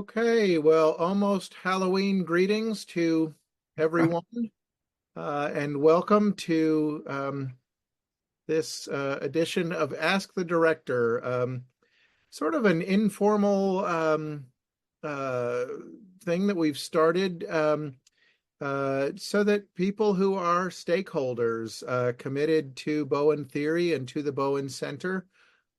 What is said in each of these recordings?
Okay, well, almost Halloween greetings to everyone, and welcome to this edition of Ask the Director, sort of an informal uh, thing that we've started so that people who are stakeholders committed to Bowen Theory and to the Bowen Center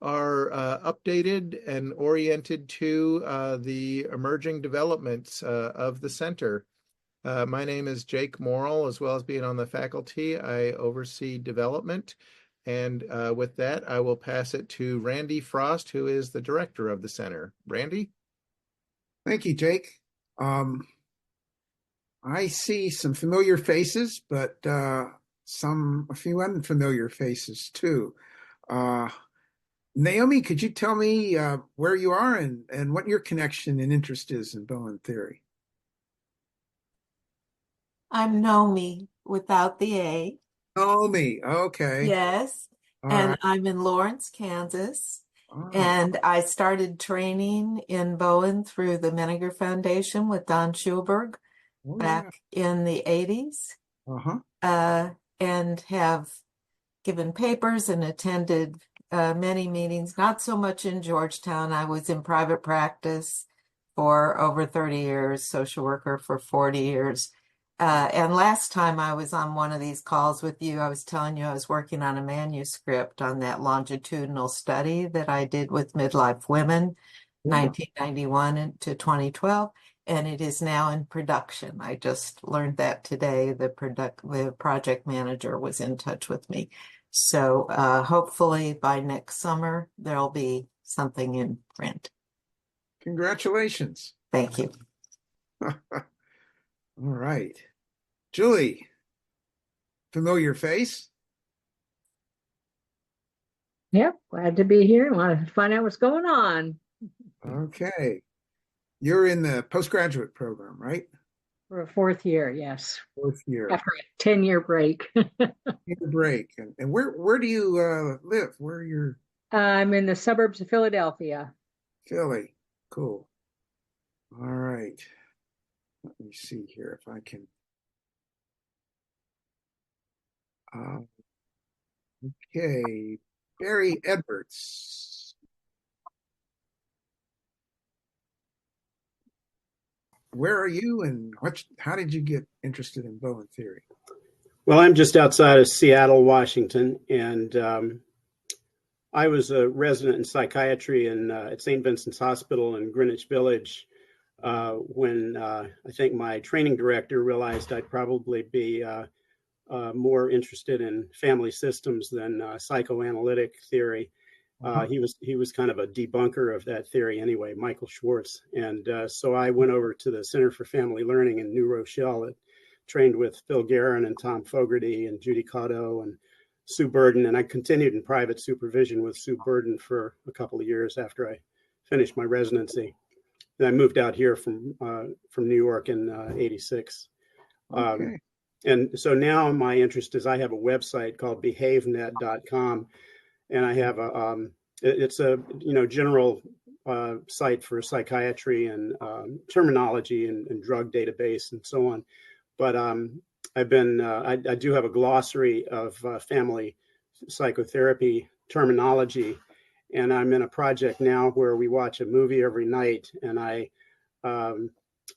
are updated and oriented to the emerging developments of the center. My name is Jake Morrill. As well as being on the faculty, I oversee development. And with that, I will pass it to Randy Frost, who is the director of the center. Randy? Thank you, Jake. I see some familiar faces, but a few unfamiliar faces too. Uh, Naomi, could you tell me where you are and what your connection and interest is in Bowen Theory? I'm Nomi without the A. Naomi, okay. Yes. All And right. I'm in Lawrence, Kansas. Oh, And I started training in Bowen through the Menninger Foundation with Don Schulberg oh yeah. back in the 80s, Uh-huh. uh, and have given papers and attended many meetings, not so much in Georgetown. I was in private practice for over 30 years, social worker for 40 years. And last time I was on one of these calls with you, I was telling you I was working on a manuscript on that longitudinal study that I did with midlife women, Yeah. 1991 to 2012, and it is now in production. I just learned that today. The project manager was in touch with me. So hopefully by next summer, there'll be something in print. Congratulations. Thank you. All right. Julie, familiar face? Yep, glad to be here. Want to find out what's going on. Okay. You're in the postgraduate program, right? For a fourth year, yes, Fourth year. after a 10-year break. Need a break. And where do you live? Where are you? I'm in the suburbs of Philadelphia. Philly. Cool. All right. Let me see here if I can. Uh, okay. Barry Edwards. Where are you and how did you get interested in Bowen theory? Well, I'm just outside of Seattle, Washington, and I was a resident in psychiatry at St. Vincent's Hospital in Greenwich Village when I think my training director realized I'd probably be more interested in family systems than psychoanalytic theory. He was kind of a debunker of that theory anyway, Michael Schwartz, and so I went over to the Center for Family Learning in New Rochelle. Trained with Phil Guerin and Tom Fogarty and Judy Cotto and Sue Burden, and I continued in private supervision with Sue Burden for a couple of years after I finished my residency. And I moved out here from New York in '86. Okay. And so now my interest is I have a website called behavenet.com, and I have it's a general site for psychiatry and terminology and drug database and so on. But I do have a glossary of family psychotherapy terminology, and I'm in a project now where we watch a movie every night, and I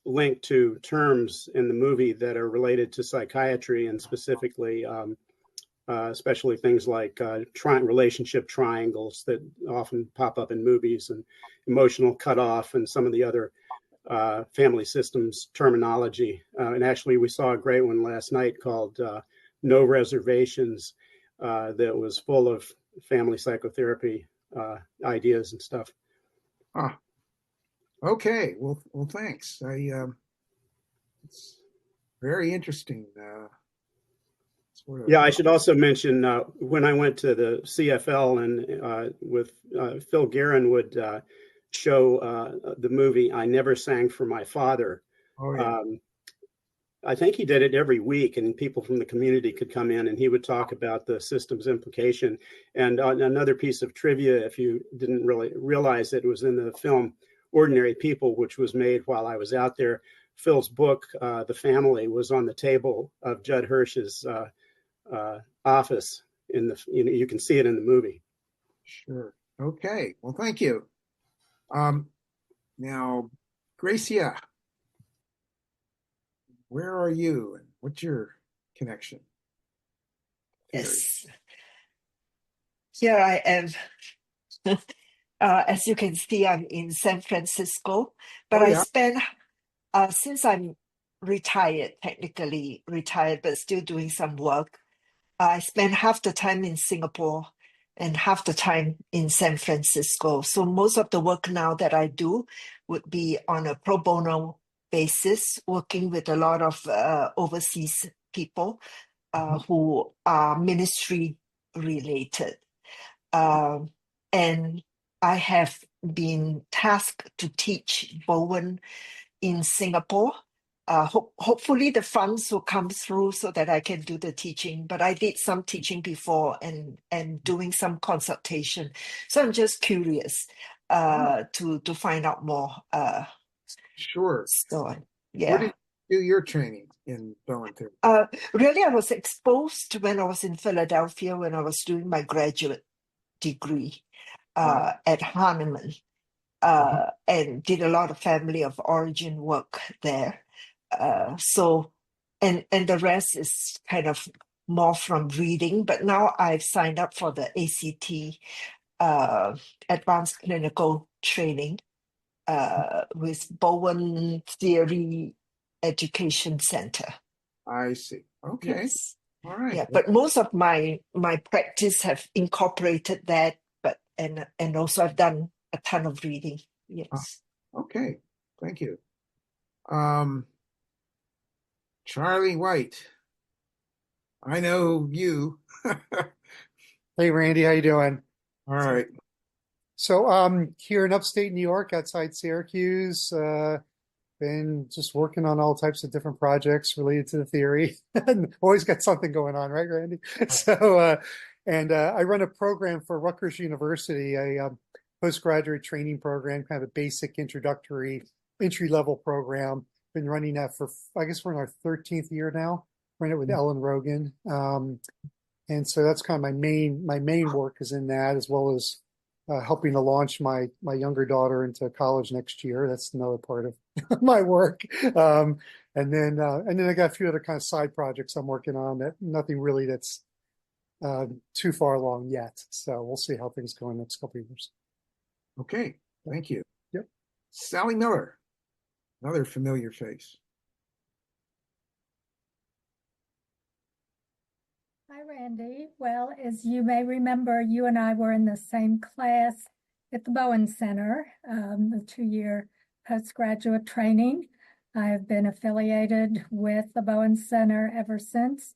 link to terms in the movie that are related to psychiatry, and specifically, especially things like relationship triangles that often pop up in movies, and emotional cutoff, and some of the other family systems terminology. And actually, we saw a great one last night called No Reservations that was full of family psychotherapy ideas and stuff. Ah, okay. Well, thanks. It's very interesting. Yeah, I should also mention when I went to the CFL and with Phil Guerin would show the movie I Never Sang for My Father. Oh, yeah. I think he did it every week, and people from the community could come in and he would talk about the system's implication. And another piece of trivia, if you didn't really realize it was in the film, Ordinary People, which was made while I was out there. Phil's book, The Family, was on the table of Judd Hirsch's office. You can see it in the movie. Sure. Okay. Well, thank you. Now, Gracia, where are you and what's your connection? Yes, here I am. As you can see, I'm in San Francisco, but Oh, I yeah. spent, since I'm retired, technically retired, but still doing some work, I spend half the time in Singapore and half the time in San Francisco. So most of the work now that I do would be on a pro bono basis, working with a lot of overseas people who are ministry related. And I have been tasked to teach Bowen in Singapore. Hopefully the funds will come through so that I can do the teaching. But I did some teaching before and doing some consultation. So I'm just curious to find out more. Sure. So Where yeah. did you do your training in Bowen Theory? Really, I was exposed when I was in Philadelphia when I was doing my graduate degree at Hahnemann. And did a lot of family of origin work there. So, and the rest is kind of more from reading. But now I've signed up for the ACT Advanced Clinical Training with Bowen Theory Education Center. I see. Okay. Yes. All right. Yeah, but most of my practice have incorporated that, but and also I've done a ton of reading. Yes. Okay. Thank you. Charlie White, I know you. Hey Randy, how you doing? All right. So here in upstate New York, outside Syracuse, been just working on all types of different projects related to the theory. Always got something going on, right, Randy? So I run a program for Rutgers University, a postgraduate training program, kind of a basic introductory entry-level program. Been running that for, I guess we're in our 13th year now. Running it with Ellen Rogan. And so that's kind of my main work is in that, as well as helping to launch my younger daughter into college next year. That's another part of my work. And then I got a few other kind of side projects I'm working on that nothing really that's too far along yet. So we'll see how things go in the next couple of years. Okay. Thank you. Yep. Sally Miller, another familiar face. Hi, Randy. Well, as you may remember, you and I were in the same class at the Bowen Center, the 2-year postgraduate training. I have been affiliated with the Bowen Center ever since.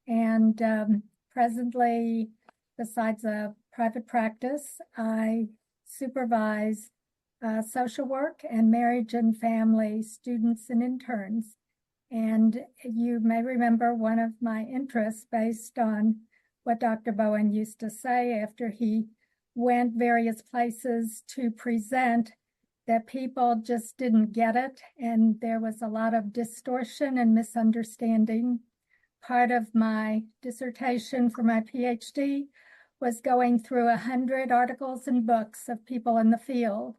And presently, besides a private practice, I supervise social work and marriage and family students and interns. And you may remember one of my interests based on what Dr. Bowen used to say after he went various places to present, that people just didn't get it. And there was a lot of distortion and misunderstanding. Part of my dissertation for my PhD was going through 100 articles and books of people in the field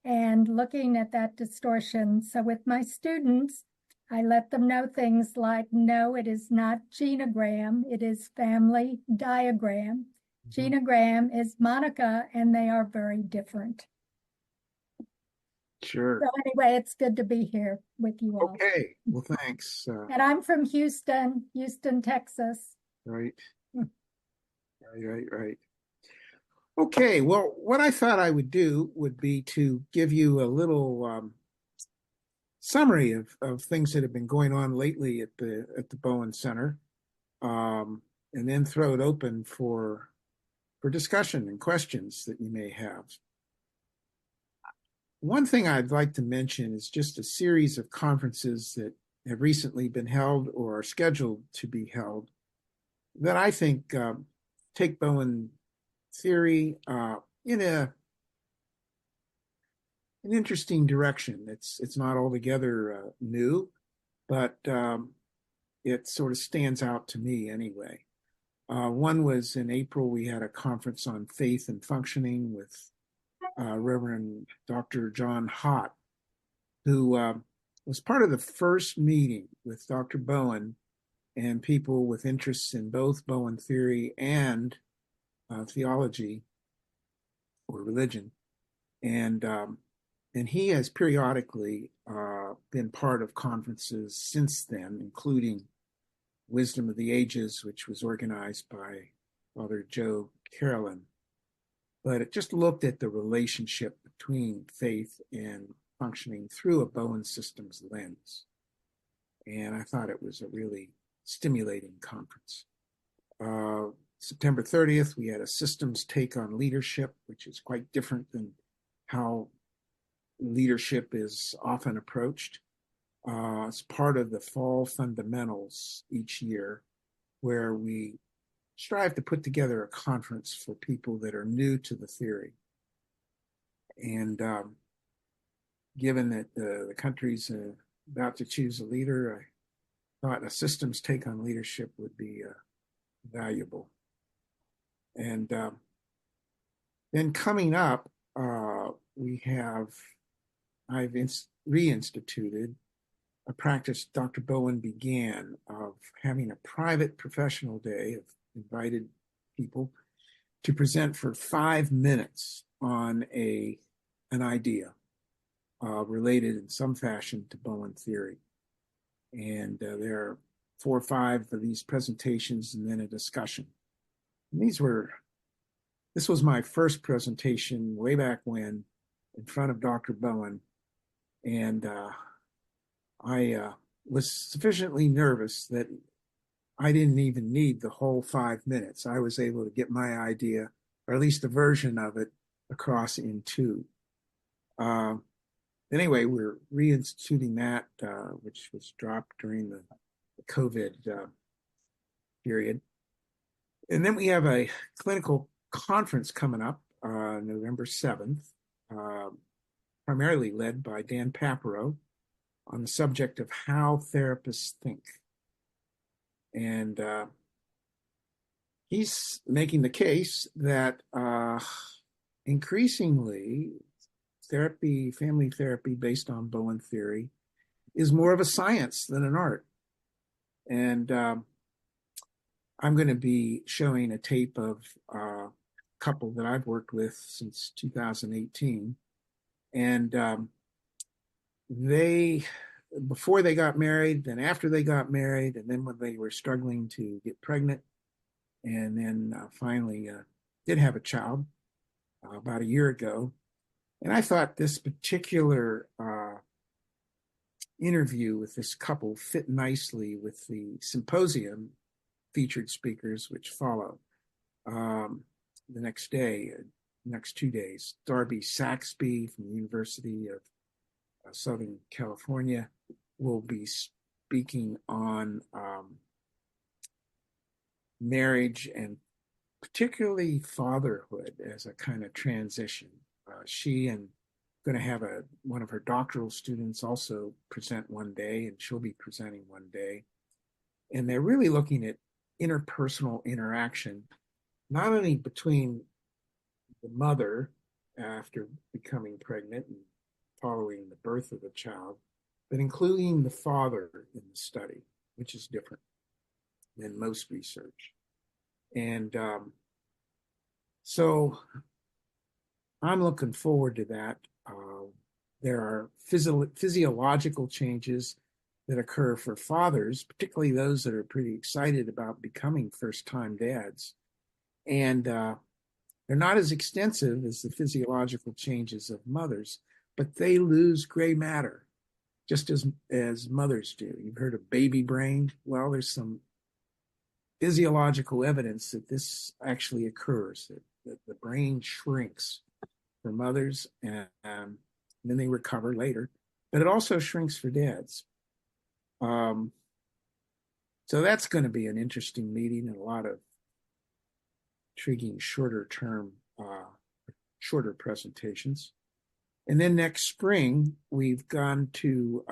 and looking at that distortion. So with my students, I let them know things like, no, it is not genogram, it is family diagram. Genogram is Monica, and they are very different. Sure. So anyway, it's good to be here with you all. Okay. Well, thanks. And I'm from Houston, Texas. Right. Right. Okay. Well, what I thought I would do would be to give you a little summary of things that have been going on lately at the Bowen Center, and then throw it open for discussion and questions that you may have. One thing I'd like to mention is just a series of conferences that have recently been held or are scheduled to be held that I think take Bowen Theory in an interesting direction. It's not altogether new, but it sort of stands out to me anyway. One was in April, we had a conference on faith and functioning with Reverend Dr. John Hott, who was part of the first meeting with Dr. Bowen and people with interests in both Bowen theory and theology or religion. And he has periodically been part of conferences since then, including Wisdom of the Ages, which was organized by Father Joe Carolyn. But it just looked at the relationship between faith and functioning through a Bowen systems lens. And I thought it was a really stimulating conference. September 30th, we had a systems take on leadership, which is quite different than how leadership is often approached. It's part of the fall fundamentals each year, where we strive to put together a conference for people that are new to the theory. And given that the country's about to choose a leader, I thought a systems take on leadership would be valuable. And then coming up, I've reinstituted a practice Dr. Bowen began of having a private professional day of invited people to present for 5 minutes on an idea related in some fashion to Bowen theory. And there are 4 or 5 of these presentations and then a discussion. And this was my first presentation way back when in front of Dr. Bowen. And I was sufficiently nervous that I didn't even need the whole 5 minutes. I was able to get my idea, or at least a version of it, across in 2. Anyway, we're reinstituting that, which was dropped during the COVID period. And then we have a clinical conference coming up November 7th, primarily led by Dan Papero, on the subject of how therapists think. And he's making the case that increasingly family therapy based on Bowen theory, is more of a science than an art. And I'm going to be showing a tape of a couple that I've worked with since 2018. And before they got married, then after they got married, and then when they were struggling to get pregnant, and then finally did have a child about a year ago. And I thought this particular interview with this couple fit nicely with the symposium featured speakers which follow the next 2 days. Darby Saxby from the University of Southern California will be speaking on marriage and particularly fatherhood as a kind of transition. She and going to have one of her doctoral students also present one day, and she'll be presenting one day. And they're really looking at interpersonal interaction, not only between the mother after becoming pregnant and following the birth of the child, but including the father in the study, which is different than most research. And so I'm looking forward to that. There are physiological changes that occur for fathers, particularly those that are pretty excited about becoming first-time dads. And they're not as extensive as the physiological changes of mothers, but they lose gray matter, just as mothers do. You've heard of baby brain? Well, there's some physiological evidence that this actually occurs, that the brain shrinks for mothers and then they recover later, but it also shrinks for dads. So that's going to be an interesting meeting and a lot of intriguing shorter presentations. And then next spring, we've gone to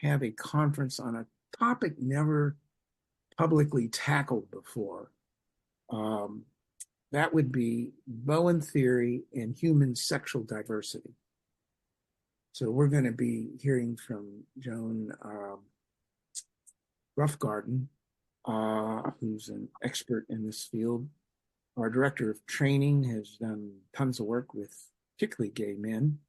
have a conference on a topic never publicly tackled before. That would be Bowen Theory and human sexual diversity. So we're going to be hearing from Joan Roughgarden, who's an expert in this field. Our director of training has done tons of work with particularly gay men.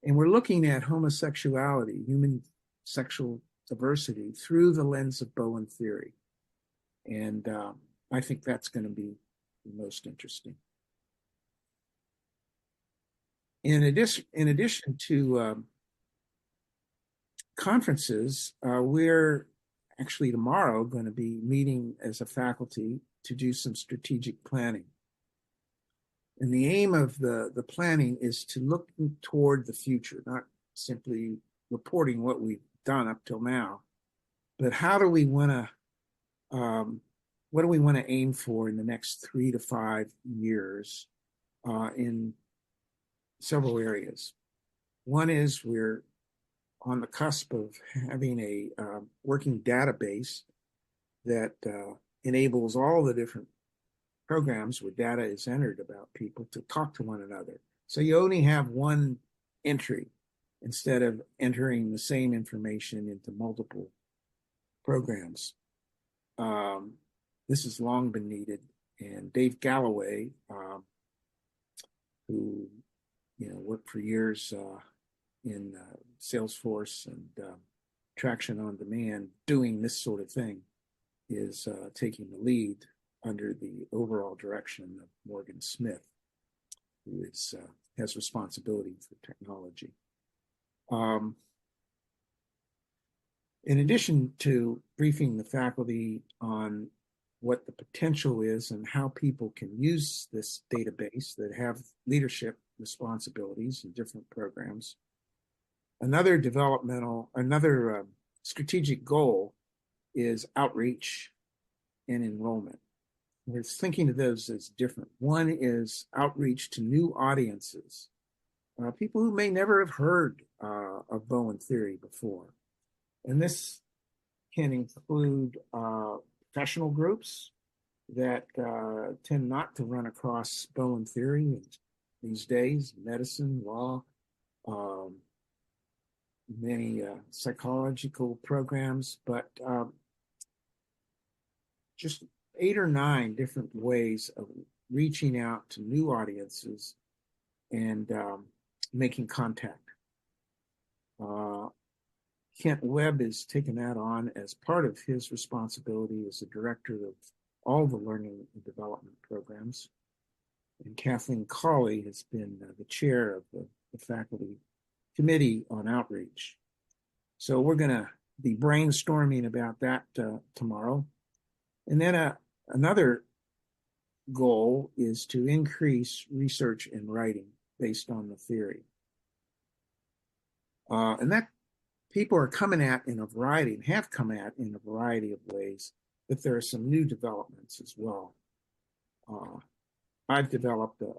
And we're looking at homosexuality, human sexual diversity through the lens of Bowen Theory. And I think that's going to be the most interesting. In addition to conferences, we're actually tomorrow going to be meeting as a faculty to do some strategic planning. And the aim of the planning is to look toward the future, not simply reporting what we've done up till now, but how do we want to, what do we want to aim for in the next 3 to 5 years in several areas. One is we're on the cusp of having a working database that enables all the different programs where data is entered about people to talk to one another. So you only have one entry instead of entering the same information into multiple programs. This has long been needed, and Dave Galloway, who worked for years in Salesforce and Traction on Demand, doing this sort of thing, is taking the lead under the overall direction of Morgan Smith, who has responsibility for technology. In addition to briefing the faculty on what the potential is and how people can use this database that have leadership responsibilities in different programs, another strategic goal is outreach and enrollment. We're thinking of those as different. One is outreach to new audiences, people who may never have heard of Bowen Theory before. And this can include professional groups that tend not to run across Bowen Theory these days, medicine, law, many psychological programs, but just 8 or 9 different ways of reaching out to new audiences and making contact. Kent Webb has taken that on as part of his responsibility as the director of all the learning and development programs. And Kathleen Cawley has been the chair of the faculty committee on outreach. So we're going to be brainstorming about that tomorrow. And then another goal is to increase research and writing based on the theory. And that people are coming at in a variety, and have come at in a variety of ways, but there are some new developments as well. I've developed a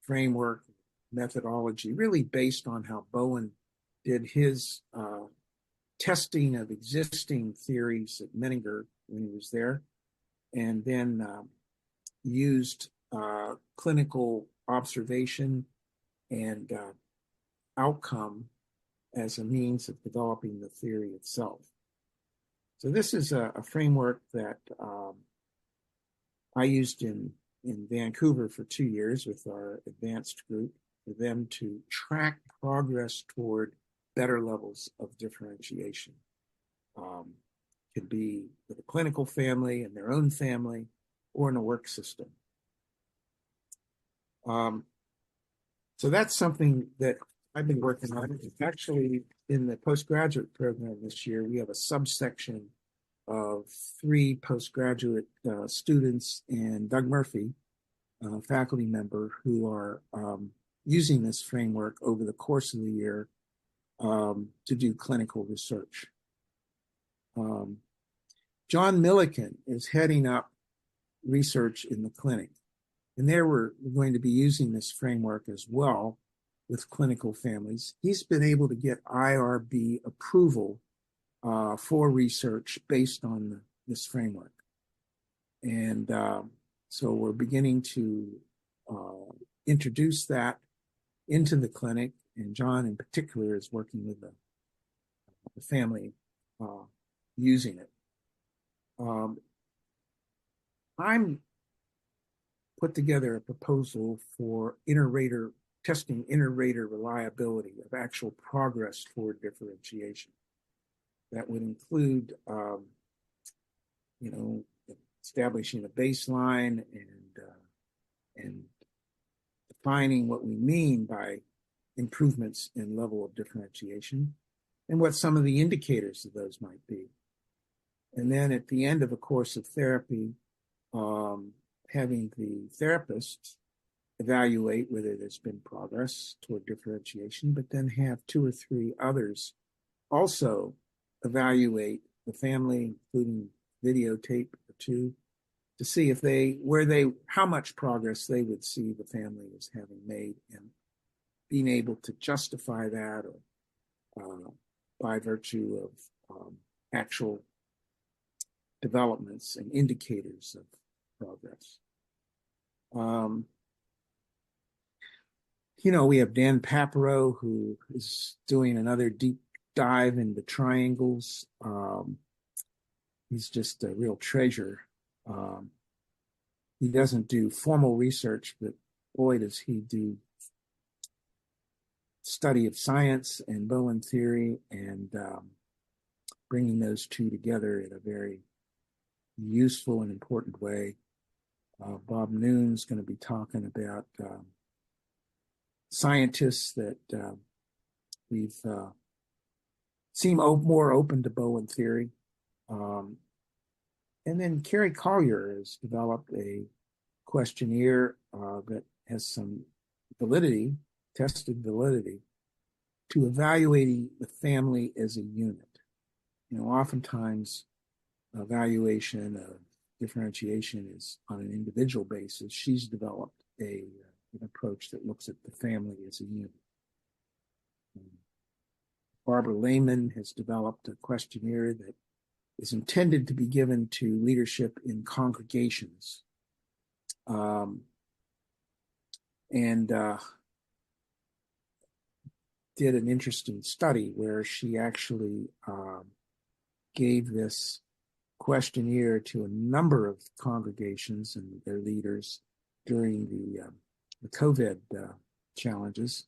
framework, methodology, really based on how Bowen did his testing of existing theories at Menninger when he was there, and then used clinical observation and outcome as a means of developing the theory itself. So this is a framework that I used in Vancouver for 2 years with our advanced group, for them to track progress toward better levels of differentiation. Could be with a clinical family and their own family, or in a work system. So that's something that I've been working on. Actually, in the postgraduate program this year, we have a subsection of 3 postgraduate students and Doug Murphy, a faculty member, who are using this framework over the course of the year to do clinical research. John Milliken is heading up research in the clinic, and there we're going to be using this framework as well with clinical families. He's been able to get IRB approval for research based on this framework. And so we're beginning to introduce that into the clinic, and John in particular is working with the family using it. I'm put together a proposal for testing inter-rater reliability of actual progress toward differentiation. That would include, establishing a baseline and defining what we mean by improvements in level of differentiation and what some of the indicators of those might be. And then at the end of a course of therapy, having the therapist evaluate whether there's been progress toward differentiation, but then have 2 or 3 others also evaluate the family, including videotape or 2, to see if how much progress they would see the family as having made, and being able to justify that or by virtue of actual developments and indicators of progress. We have Dan Papero, who is doing another deep dive into triangles. He's just a real treasure. He doesn't do formal research, but boy, does he do study of science and Bowen theory, and bringing those 2 together in a very useful and important way. Bob Noon's going to be talking about scientists that we've seem more open to Bowen theory. And then Kerry Collier has developed a questionnaire that has some validity, tested validity, to evaluating the family as a unit. Oftentimes evaluation of differentiation is on an individual basis. She's developed an approach that looks at the family as a unit. Barbara Lehman has developed a questionnaire that is intended to be given to leadership in congregations. And did an interesting study where she actually gave this questionnaire to a number of congregations and their leaders during the COVID challenges.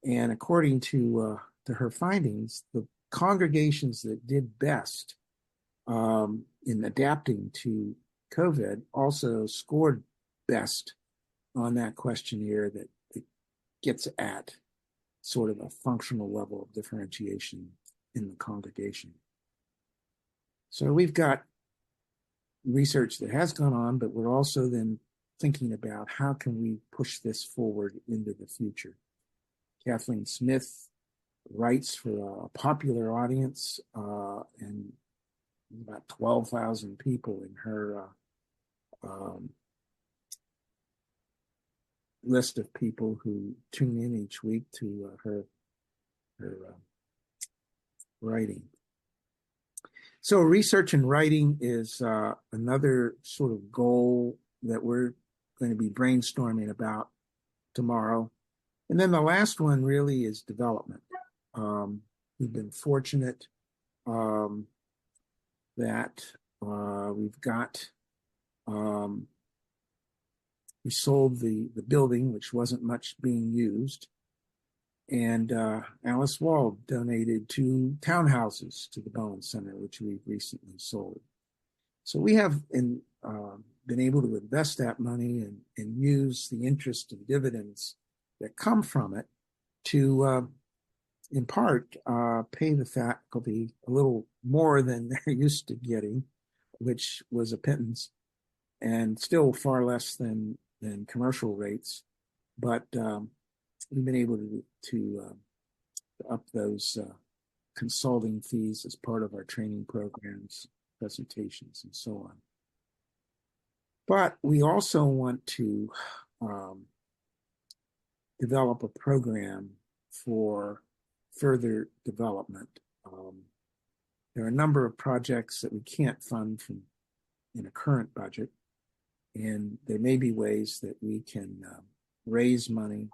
And according to her findings, the congregations that did best in adapting to COVID also scored best on that questionnaire that gets at sort of a functional level of differentiation in the congregation. So we've got research that has gone on, but we're also then thinking about how can we push this forward into the future. Kathleen Smith writes for a popular audience and about 12,000 people in her list of people who tune in each week to her writing. So research and writing is another sort of goal that we're going to be brainstorming about tomorrow. And then the last one really is development. We've been fortunate that we've got, we sold the building, which wasn't much being used. And Alice Wald donated 2 townhouses to the Bowen Center, which we've recently sold. So we have been able to invest that money and use the interest and dividends that come from it to, in part, pay the faculty a little more than they're used to getting, which was a pittance, and still far less than commercial rates. But we've been able to up those consulting fees as part of our training programs, presentations, and so on. But we also want to develop a program for further development. There are a number of projects that we can't fund in a current budget, and there may be ways that we can raise money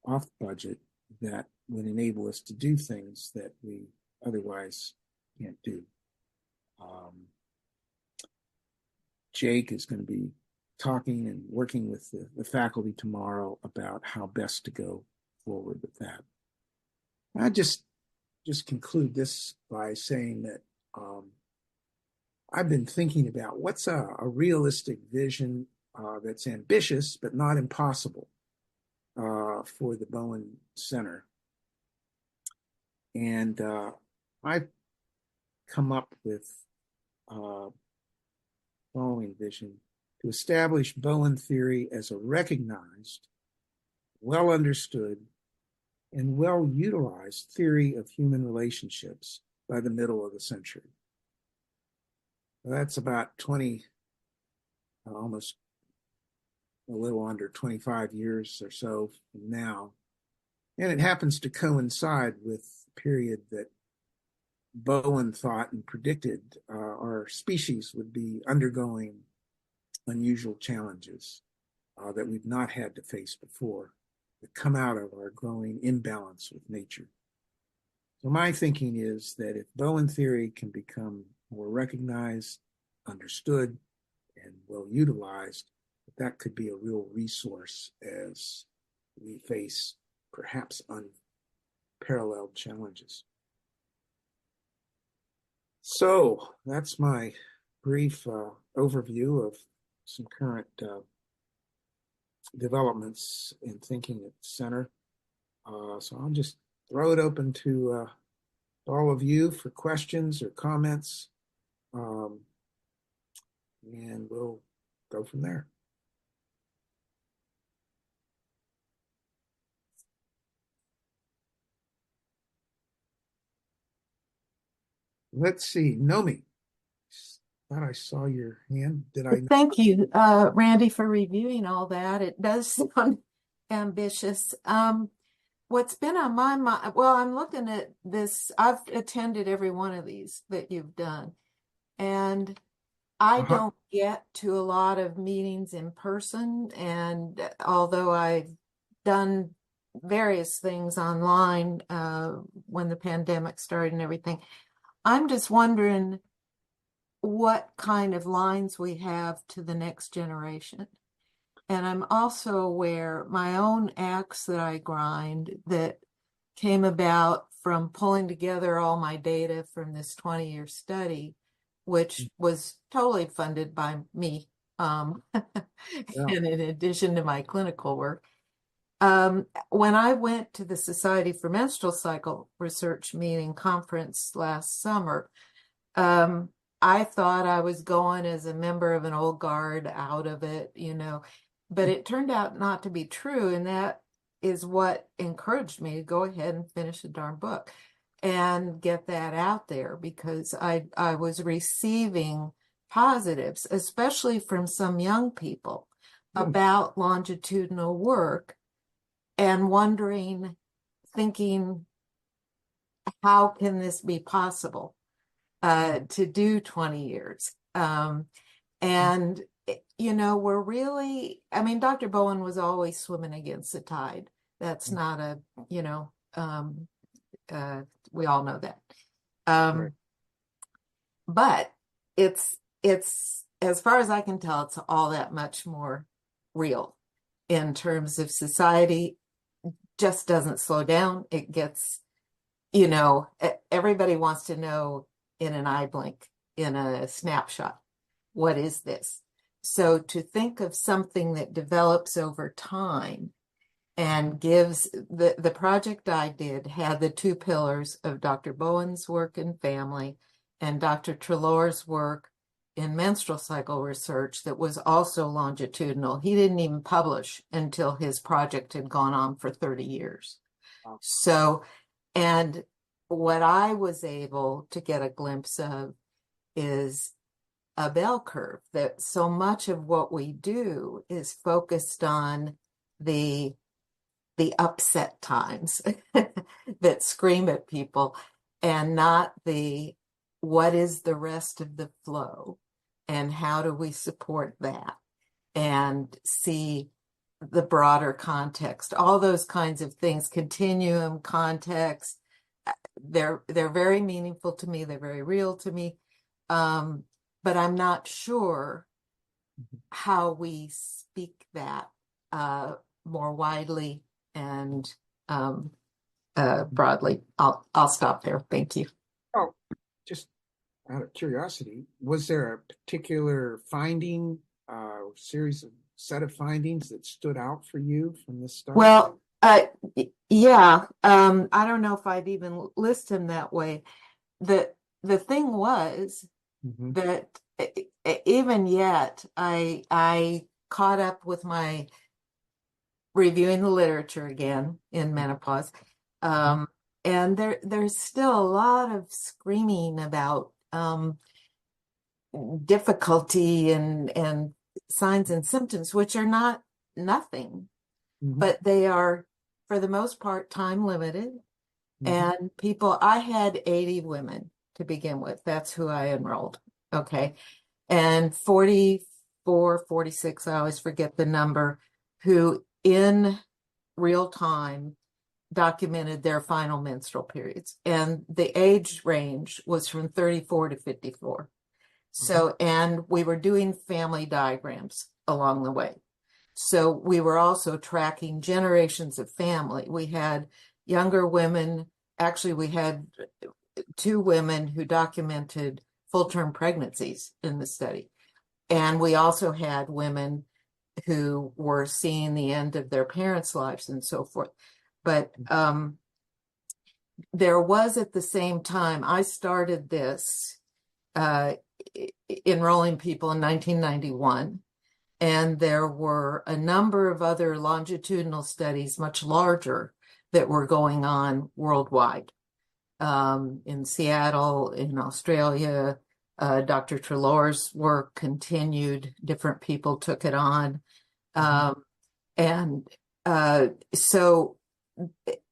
off budget that would enable us to do things that we otherwise can't do. Jake is going to be talking and working with the faculty tomorrow about how best to go forward with that. I just conclude this by saying that I've been thinking about what's a realistic vision that's ambitious but not impossible for the Bowen Center. And I've come up with the following vision: to establish Bowen Theory as a recognized, well understood, and well utilized theory of human relationships by the middle of the century. That's about almost a little under 25 years or so from now. And it happens to coincide with the period that Bowen thought and predicted our species would be undergoing unusual challenges that we've not had to face before, that come out of our growing imbalance with nature. So my thinking is that if Bowen theory can become more recognized, understood, and well utilized, that could be a real resource as we face perhaps unparalleled challenges. So that's my brief overview of some current developments in thinking at the center. So I'll just throw it open to all of you for questions or comments, and we'll go from there. Let's see, Nomi. Thought I saw your hand. Did I? Thank you, Randy, for reviewing all that. It does sound ambitious. What's been on my mind, well, I'm looking at this. I've attended every one of these that you've done, and I don't get to a lot of meetings in person. And although I've done various things online when the pandemic started and everything, I'm just wondering what kind of lines we have to the next generation. And I'm also aware my own axe that I grind that came about from pulling together all my data from this 20-year study, which was totally funded by me, and in addition to my clinical work. When I went to the Society for Menstrual Cycle Research meeting conference last summer, I thought I was going as a member of an old guard out of it, but it turned out not to be true. And that is what encouraged me to go ahead and finish the darn book and get that out there, because I was receiving positives, especially from some young people, about longitudinal work, and thinking, how can this be possible to do 20 years? And, we're really, Dr. Bowen was always swimming against the tide. That's not we all know that. Right. But it's, as far as I can tell, it's all that much more real in terms of society. Just doesn't slow down. It gets, everybody wants to know in an eye blink, in a snapshot, what is this? So to think of something that develops over time and gives the project I did had the two pillars of Dr. Bowen's work in family and Dr. Treloar's work in menstrual cycle research that was also longitudinal. He didn't even publish until his project had gone on for 30 years. Wow. So, and what I was able to get a glimpse of is a bell curve, that so much of what we do is focused on the the upset times that scream at people, and not the what is the rest of the flow and how do we support that and see the broader context, all those kinds of things, continuum, context. They're very meaningful to me. They're very real to me. But I'm not sure how we speak that more widely and broadly. I'll stop there. Thank you. Oh, just out of curiosity, was there a particular finding, series of set of findings that stood out for you from this study? Well, yeah. I don't know if I'd even list him that way. The thing was that even yet, I caught up with my reviewing the literature again in menopause. And there's still a lot of screaming about difficulty and signs and symptoms, which are not nothing, but they are, for the most part, time limited. And people, I had 80 women to begin with. That's who I enrolled. Okay. And 44, 46, I always forget the number, who in real time documented their final menstrual periods. And the age range was from 34 to 54. So, and we were doing family diagrams along the way. So we were also tracking generations of family. We had younger women. Actually, we had 2 women who documented full-term pregnancies in the study. And we also had women who were seeing the end of their parents' lives and so forth. But there was, at the same time, I started this enrolling people in 1991. And there were a number of other longitudinal studies, much larger, that were going on worldwide. In Seattle, in Australia, Dr. Treloar's work continued. Different people took it on. So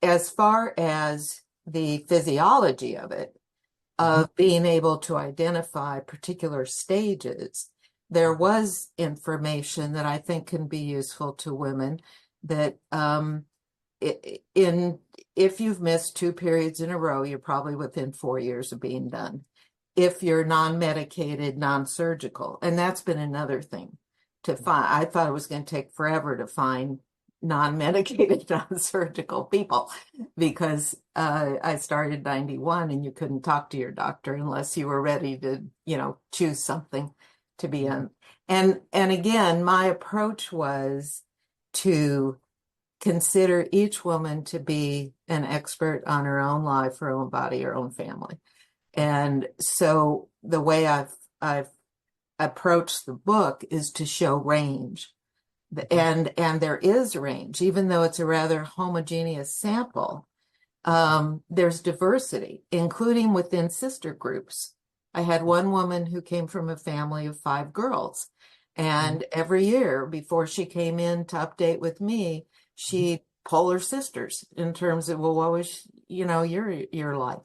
as far as the physiology of it, of being able to identify particular stages, there was information that I think can be useful to women that if you've missed 2 periods in a row, you're probably within 4 years of being done. If you're non-medicated, non-surgical, and that's been another thing to find. I thought it was going to take forever to find non-medicated, non-surgical people, because I started in 91 and you couldn't talk to your doctor unless you were ready to, choose something to be in. And again, my approach was to consider each woman to be an expert on her own life, her own body, her own family. And so the way I've approached the book is to show range. And there is range, even though it's a rather homogeneous sample. There's diversity, including within sister groups. I had one woman who came from a family of 5 girls, and every year before she came in to update with me, she'd poll her sisters in terms of, well, what was your life?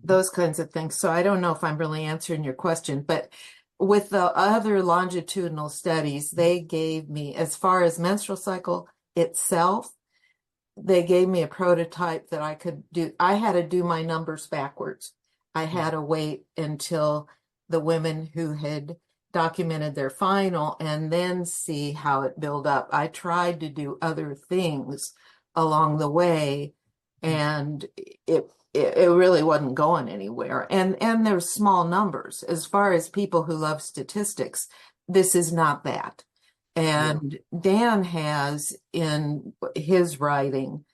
Those kinds of things. So I don't know if I'm really answering your question, but with the other longitudinal studies, they gave me, as far as menstrual cycle itself, they gave me a prototype that I could do. I had to do my numbers backwards. I had to wait until the women who had documented their final and then see how it built up. I tried to do other things along the way, and it really wasn't going anywhere. And there's small numbers. As far as people who love statistics, this is not that. And Dan has, in his writing,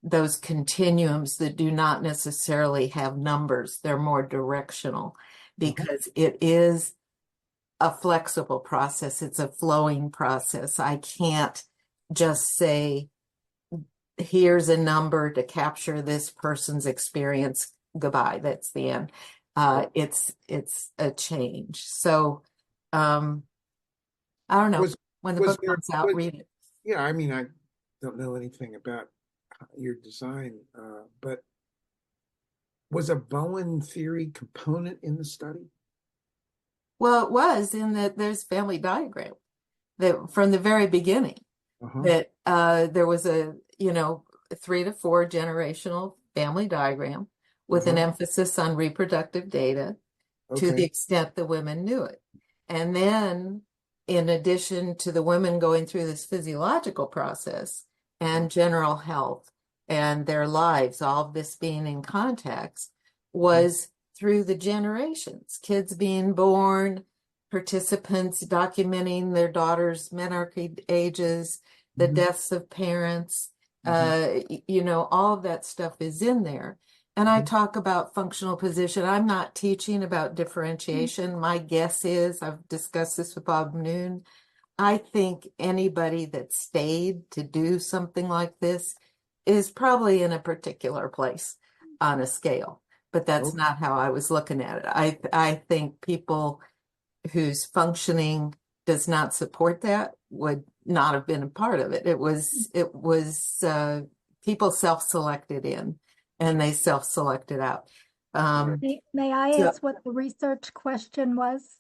those continuums that do not necessarily have numbers. They're more directional, because it is a flexible process. It's a flowing process. I can't just say, here's a number to capture this person's experience. Goodbye. That's the end. It's a change. So I don't know. When the book comes out, read it. Yeah, I mean, I don't know anything about your design, but was a Bowen theory component in the study? Well, it was in that there's family diagram that from the very beginning Uh-huh. that there was a, 3 to 4 generational family diagram with an Uh-huh. emphasis on reproductive data to the Okay. extent the women knew it. And then, in addition to the women going through this physiological process and general health and their lives, all of this being in context, was through the generations, kids being born, participants documenting their daughters' menarche ages, the deaths of parents, all of that stuff is in there. And I talk about functional position. I'm not teaching about differentiation. My guess is, I've discussed this with Bob Noon, I think anybody that stayed to do something like this is probably in a particular place on a scale, but that's Oh, not how I was looking at it. I think people whose functioning does not support that would not have been a part of it. It was people self-selected in and they self-selected out. May I So ask what the research question was?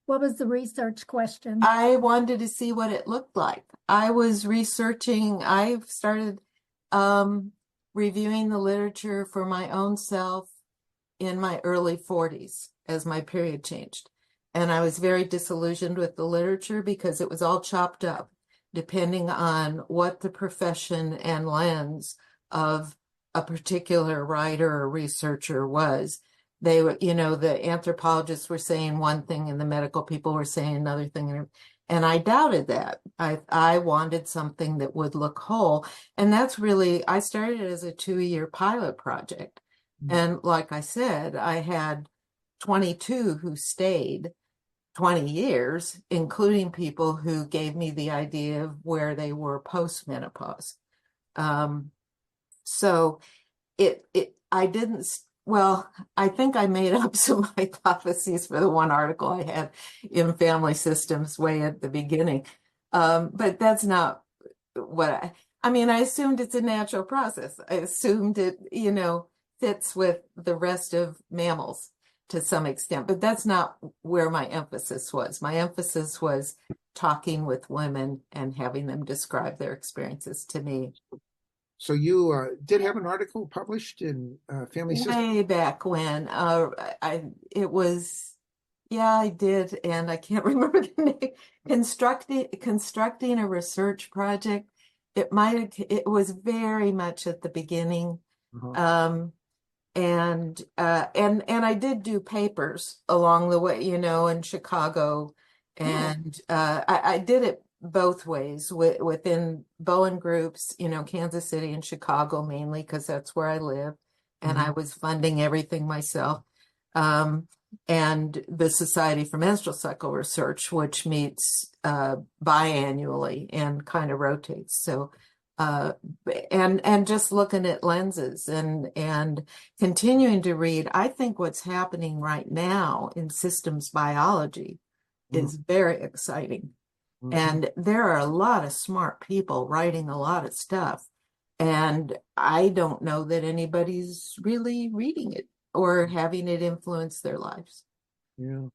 What was the research question? I wanted to see what it looked like. I was researching, I started reviewing the literature for my own self in my early 40s as my period changed. And I was very disillusioned with the literature because it was all chopped up depending on what the profession and lens of a particular writer or researcher was. They were, the anthropologists were saying one thing and the medical people were saying another thing. And I doubted that. I wanted something that would look whole. And that's really, I started as a 2-year pilot project. And like I said, I had 22 who stayed 20 years, including people who gave me the idea of where they were post-menopause. So I didn't, well, I think I made up some hypotheses for the one article I had in Family Systems way at the beginning. But that's not what I mean, I assumed it's a natural process. I assumed it, fits with the rest of mammals to some extent, but that's not where my emphasis was. My emphasis was talking with women and having them describe their experiences to me. so you did have an article published in Family Systems? Way back when, it was, yeah, I did, and I can't remember the name. Constructing a research project. It was very much at the beginning. And I did do papers along the way, in Chicago, and I did it both ways within Bowen groups, Kansas City and Chicago mainly because that's where I live, and I was funding everything myself. And the Society for Menstrual Cycle Research, which meets biannually and kind of rotates. So and just looking at lenses and continuing to read, I think what's happening right now in systems biology is very exciting. And there are a lot of smart people writing a lot of stuff. And I don't know that anybody's really reading it or having it influence their lives. Yeah.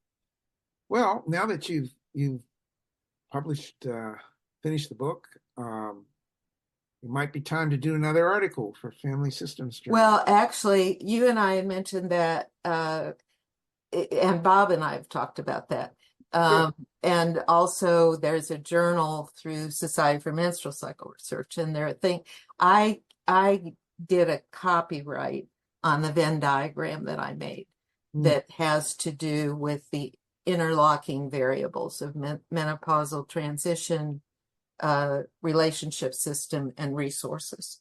Well, now that you've published, finished the book, it might be time to do another article for Family Systems Journal. Well, actually, you and I had mentioned that, and Bob and I have talked about that. And also there's a journal through Society for Menstrual Cycle Research, and I did a copyright on the Venn diagram that I made that has to do with the interlocking variables of menopausal transition, relationship system, and resources,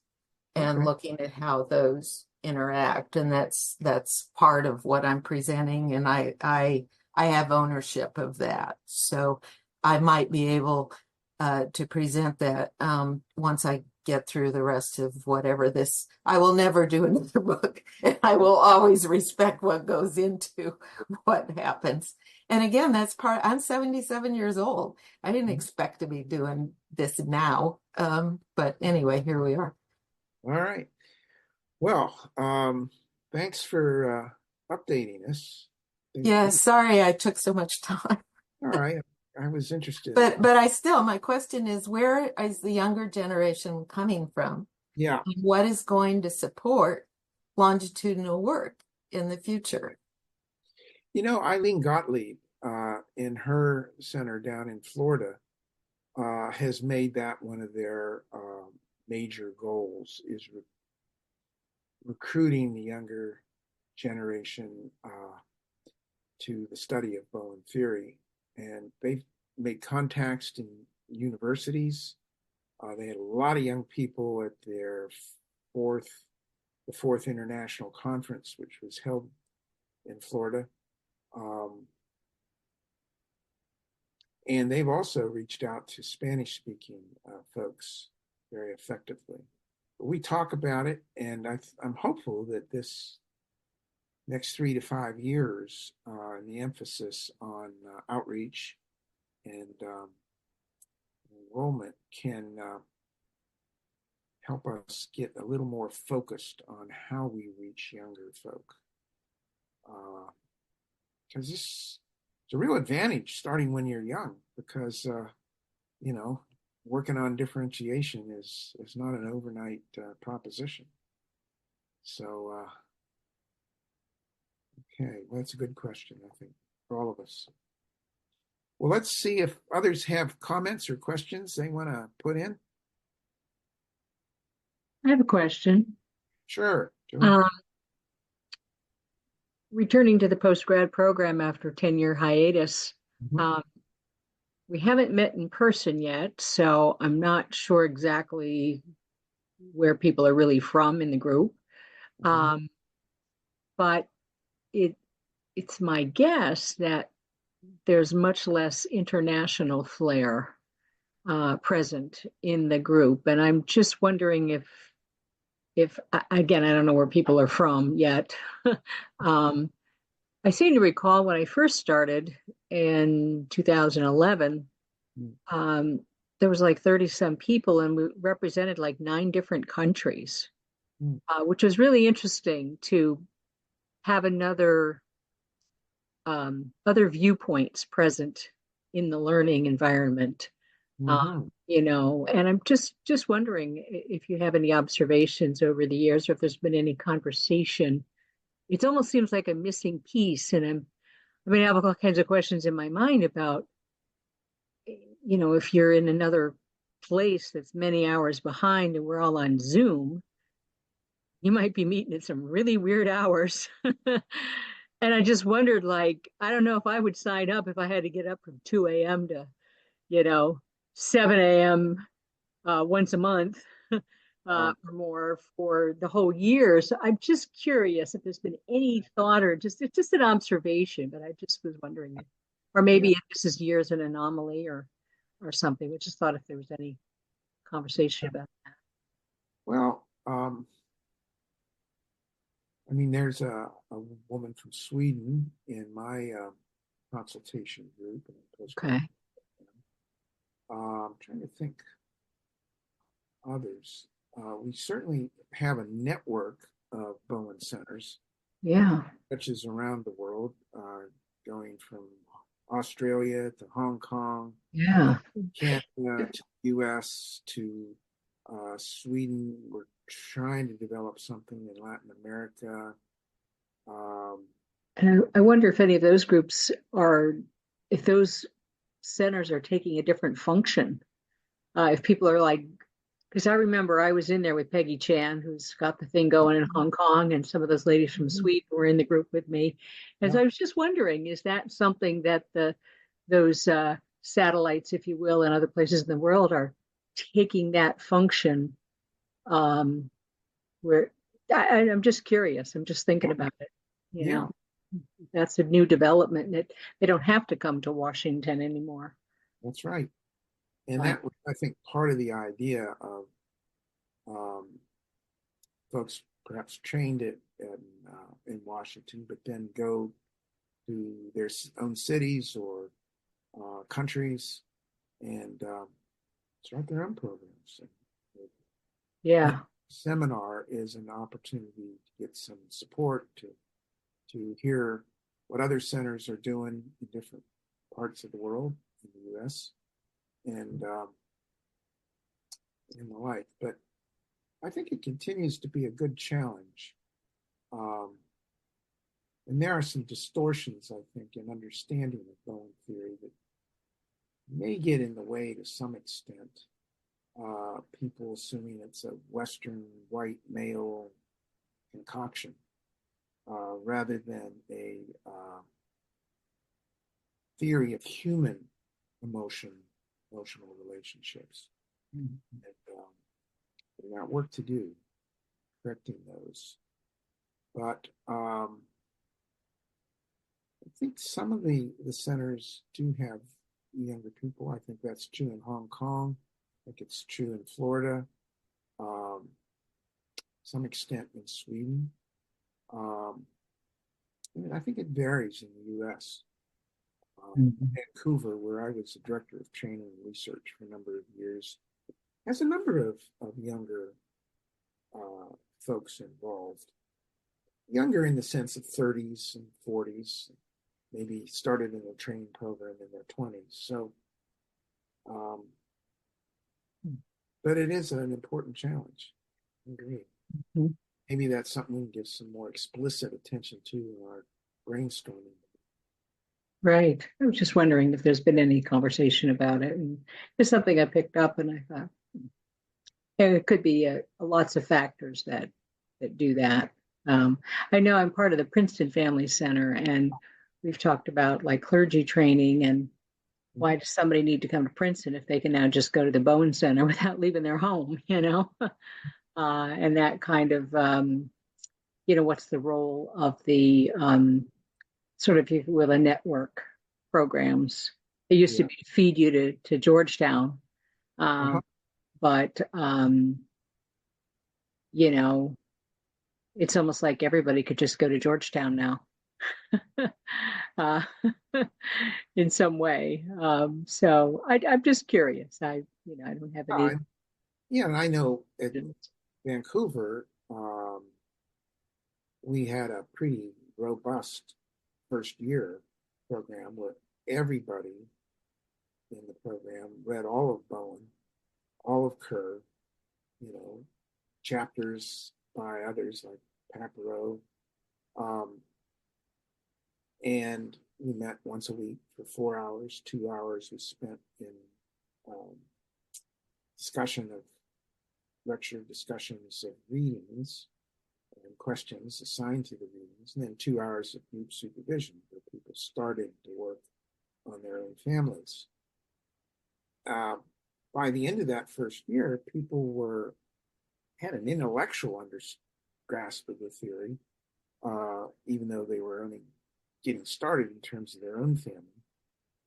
and looking at how those interact. And that's part of what I'm presenting, and I have ownership of that, so I might be able to present that once I get through the rest of whatever this. I will never do another book, and I will always respect what goes into what happens. And again, that's I'm 77 years old. I didn't expect to be doing this now. But anyway, here we are. All right. Well, thanks for updating us. Yeah, sorry I took so much time. All right. I was interested. But my question is, where is the younger generation coming from? Yeah. What is going to support longitudinal work in the future? Eileen Gottlieb, in her center down in Florida, has made that one of their major goals, is recruiting the younger generation to the study of Bowen theory. And they've made contacts in universities. They had a lot of young people at their the fourth international conference, which was held in Florida. And they've also reached out to Spanish-speaking folks very effectively. But we talk about it, and I'm hopeful that this next 3 to 5 years, and the emphasis on outreach and enrollment can help us get a little more focused on how we reach younger folk. Because it's a real advantage starting when you're young, because working on differentiation is not an overnight proposition. So okay, well, that's a good question, I think, for all of us. Well, let's see if others have comments or questions they want to put in. I have a question. Sure. Returning to the post-grad program after a 10-year hiatus, we haven't met in person yet, so I'm not sure exactly where people are really from in the group. But it's my guess that there's much less international flair present in the group. And I'm just wondering if again, I don't know where people are from yet. I seem to recall when I first started in 2011, there was like 30 some people, and we represented like 9 different countries, which was really interesting to have other viewpoints present in the learning environment. And I'm just wondering if you have any observations over the years, or if there's been any conversation. It almost seems like a missing piece, and I have all kinds of questions in my mind about, if you're in another place that's many hours behind and we're all on Zoom, you might be meeting at some really weird hours. And I just wondered, I don't know if I would sign up if I had to get up from 2 a.m. to, 7 a.m. Once a month or more for the whole year. So I'm just curious if there's been any thought, or it's just an observation, but I just was wondering, or maybe if this is years an anomaly or something. I just thought if there was any conversation about that. Well, there's a woman from Sweden in my consultation group. Okay. I'm trying to think others. We certainly have a network of Bowen centers. Yeah. Such as around the world, going from Australia to Hong Kong, Canada to US to Sweden. We're trying to develop something in Latin America. And I wonder if any of those groups if those centers are taking a different function. If people are because I remember I was in there with Peggy Chan, who's got the thing going in Hong Kong, and some of those ladies from Sweden were in the group with me. And so I was just wondering, is that something that those satellites, if you will, in other places in the world are taking that function? Where I'm just curious. I'm just thinking about it. That's a new development that they don't have to come to Washington anymore. That's right. And that was, I think, part of the idea of folks perhaps trained in Washington, but then go to their own cities or countries and start their own programs. Yeah. Seminar is an opportunity to get some support, to hear what other centers are doing in different parts of the world, in the U.S. and the like. But I think it continues to be a good challenge. And there are some distortions, I think, in understanding of Bowen theory that may get in the way to some extent. People assuming it's a Western white male concoction rather than a theory of human emotional relationships. Mm-hmm. And we got work to do correcting those. But I think some of the centers do have younger people. I think that's true in Hong Kong. I think it's true in Florida, some extent in Sweden. I think it varies in the U.S. Vancouver, where I was the director of training and research for a number of years, has a number of younger folks involved. Younger in the sense of 30s and 40s, maybe started in a training program in their 20s. So, but it is an important challenge. I agree. Mm-hmm. Maybe that's something we can give some more explicit attention to in our brainstorming. Right. I was just wondering if there's been any conversation about it. And it's something I picked up and I thought, it could be lots of factors that do that. I know I'm part of the Princeton Family Center, and we've talked about like clergy training and why does somebody need to come to Princeton if they can now just go to the Bowen Center without leaving their home, and that kind of, what's the role of the sort of, if you will, a network programs. It used to be to feed you to Georgetown, but it's almost like everybody could just go to Georgetown now. In some way. So I'm just curious. I don't have any. And I know at Vancouver, we had a pretty robust first year program where everybody in the program read all of Bowen, all of Kerr, chapters by others like Papero. And we met once a week for 4 hours. 2 hours we spent in discussions of readings and questions assigned to the readings, and then 2 hours of group supervision where people started to work on their own families. By the end of that first year, people had an intellectual grasp of the theory, even though they were only getting started in terms of their own family.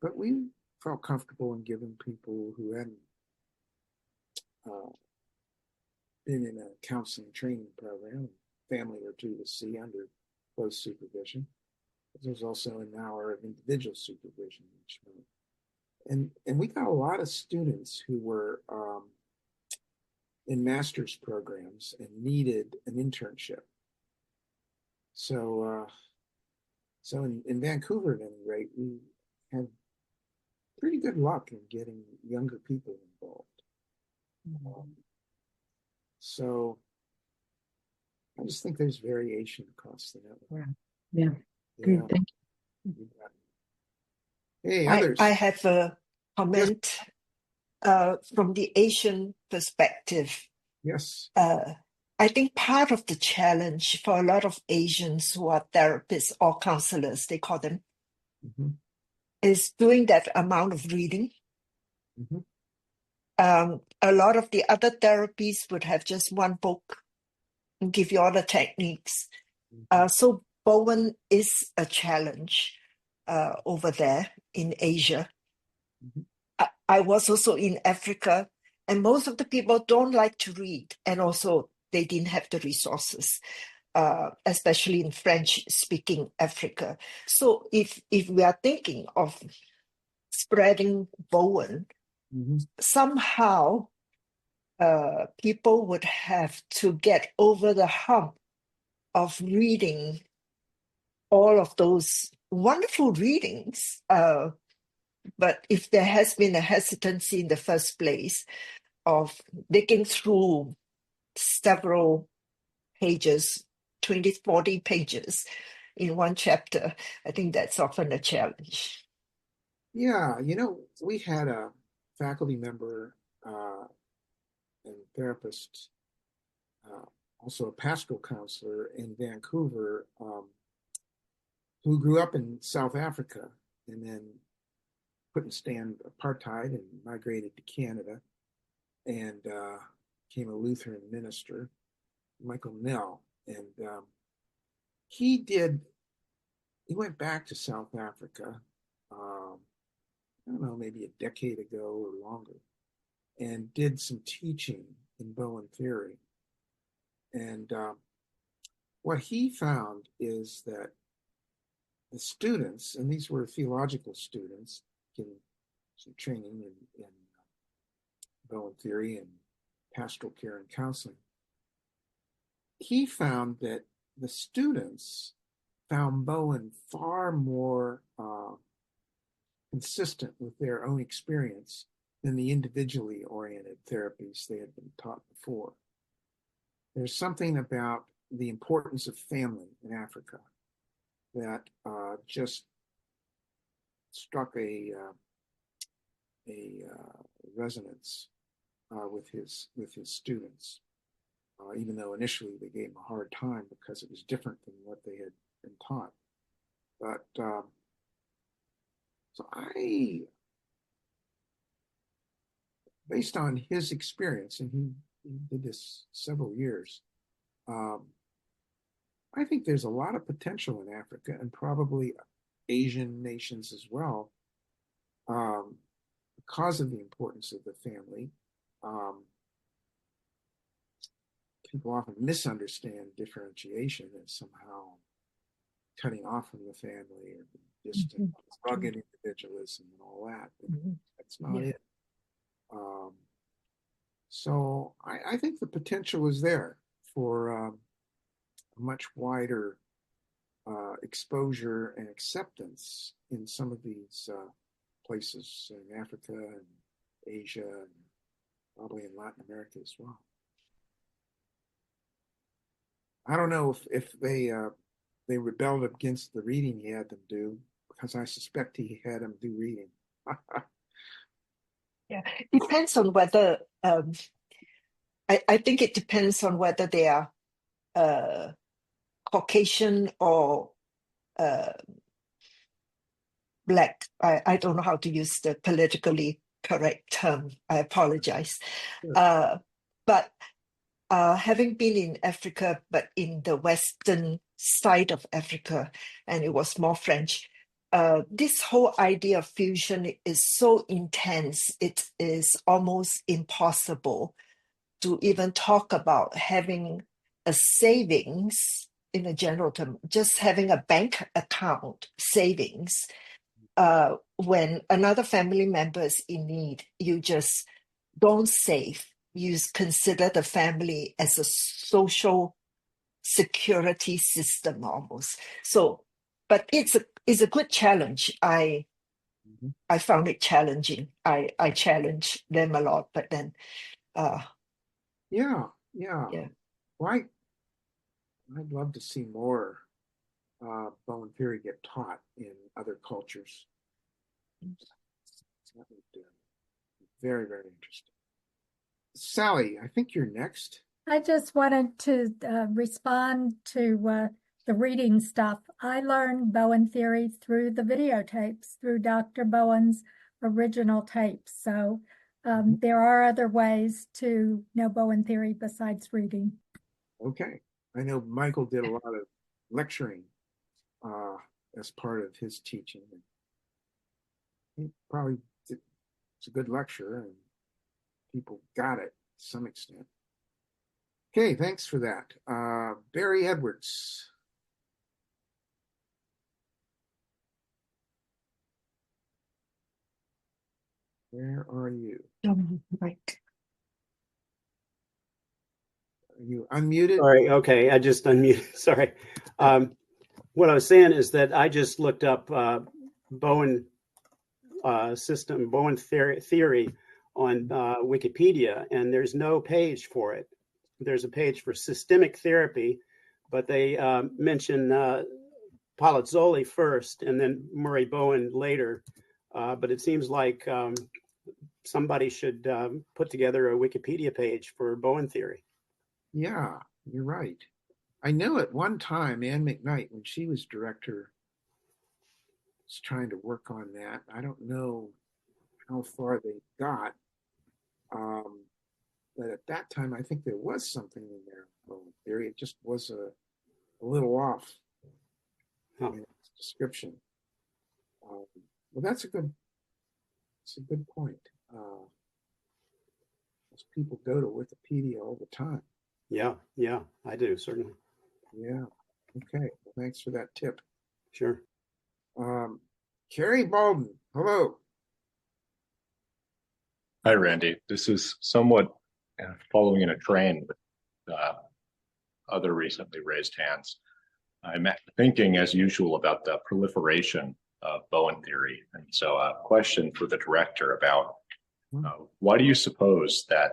But we felt comfortable in giving people who hadn't been in a counseling training program, a family or two to see under close supervision. There's also an hour of individual supervision each month. And we got a lot of students who were in master's programs and needed an internship. So in Vancouver, at any rate, we had pretty good luck in getting younger people involved. So I just think there's variation across the network. Yeah. Good. Thank you. Hey, others. I have a comment from the Asian perspective. Yes. I think part of the challenge for a lot of Asians who are therapists or counselors, they call them, is doing that amount of reading. A lot of the other therapies would have just one book and give you all the techniques. So Bowen is a challenge over there in Asia. I was also in Africa, and most of the people don't like to read, and also they didn't have the resources. especially in French-speaking Africa. So if we are thinking of spreading Bowen, somehow people would have to get over the hump of reading all of those wonderful readings. But if there has been a hesitancy in the first place of digging through several pages, 20, 40 pages in one chapter, I think that's often a challenge. Yeah, we had a faculty member and therapist, also a pastoral counselor in Vancouver, who grew up in South Africa and then couldn't stand apartheid and migrated to Canada and became a Lutheran minister, Michael Nell. And he went back to South Africa, I don't know, maybe a decade ago or longer, and did some teaching in Bowen Theory. And what he found is that the students, and these were theological students, getting some training in Bowen Theory and pastoral care and counseling, he found that the students found Bowen far more consistent with their own experience than the individually oriented therapies they had been taught before. There's something about the importance of family in Africa that just struck a resonance with his students, even though initially they gave him a hard time because it was different than what they had been taught. But so based on his experience, and he did this several years, I think there's a lot of potential in Africa and probably Asian nations as well, because of the importance of the family. People often misunderstand differentiation as somehow cutting off from the family or distant, rugged individualism and all that. But that's not it. So I think the potential is there for a much wider exposure and acceptance in some of these places in Africa and Asia and probably in Latin America as well. I don't know if they rebelled against the reading he had them do, because I suspect he had them do reading. Yeah, it depends on whether I think it depends on whether they are Caucasian or Black. I don't know how to use the politically correct term. I apologize. Sure. But having been in Africa, but in the western side of Africa, and it was more French, this whole idea of fusion is so intense, it is almost impossible to even talk about having a savings in a general term, just having a bank account savings. When another family member is in need, you just don't save. You consider the family as a social security system almost. So, but it's a good challenge. I found it challenging. I challenge them a lot, but then Yeah. Well, I'd love to see more Bowen Theory get taught in other cultures. That would be very, very interesting. Sally, I think you're next. I just wanted to respond to the reading stuff. I learned Bowen Theory through the videotapes, through Dr. Bowen's original tapes. So there are other ways to know Bowen Theory besides reading. Okay. I know Michael did a lot of lecturing as part of his teaching. He probably was a good lecturer and people got it to some extent. Okay, thanks for that. Barry Edwards. Where are you? Right. Are you unmuted? Sorry. Okay. I just unmuted. Sorry. What I was saying is that I just looked up Bowen Bowen Theory on Wikipedia, and there's no page for it. There's a page for systemic therapy, but they mention Palazzoli first and then Murray Bowen later. But it seems like somebody should put together a Wikipedia page for Bowen Theory. Yeah, you're right. I know at one time Ann McKnight, when she was director, was trying to work on that. I don't know how far they got. But at that time, I think there was something in there. Bowen Theory. It just was a little off in its description. Well, that's a good point. Most people go to Wikipedia all the time. Yeah, I do, certainly. Yeah. Okay. Well, thanks for that tip. Sure. Kerry Baldwin, hello. Hi, Randy. This is somewhat following in a train with other recently raised hands. I'm thinking, as usual, about the proliferation of Bowen theory. And so a question for the director about why do you suppose that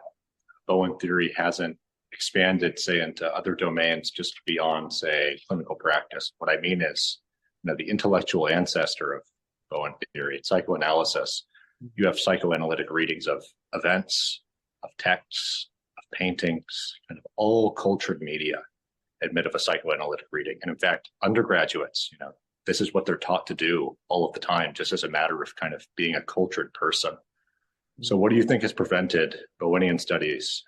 Bowen theory hasn't expanded, say, into other domains just beyond, say, clinical practice? What I mean is, the intellectual ancestor of Bowen theory, psychoanalysis. You have psychoanalytic readings of events, of texts, of paintings, kind of all cultured media admit of a psychoanalytic reading. And in fact, undergraduates, this is what they're taught to do all of the time, just as a matter of kind of being a cultured person. So what do you think has prevented Bowenian studies,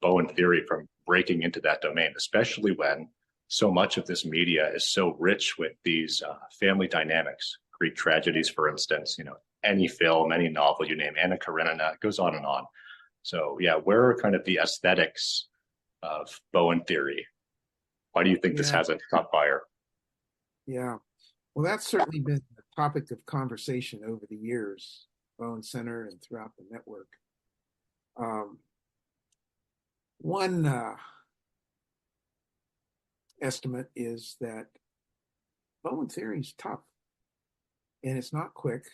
Bowen theory, from breaking into that domain, especially when so much of this media is so rich with these family dynamics, Greek tragedies, for instance, any film, any novel you name, Anna Karenina, it goes on and on. So yeah, where are kind of the aesthetics of Bowen theory? Why do you think this hasn't caught fire? Yeah, well, that's certainly been a topic of conversation over the years, Bowen Center and throughout the network. One estimate is that Bowen theory is tough, and it's not quick,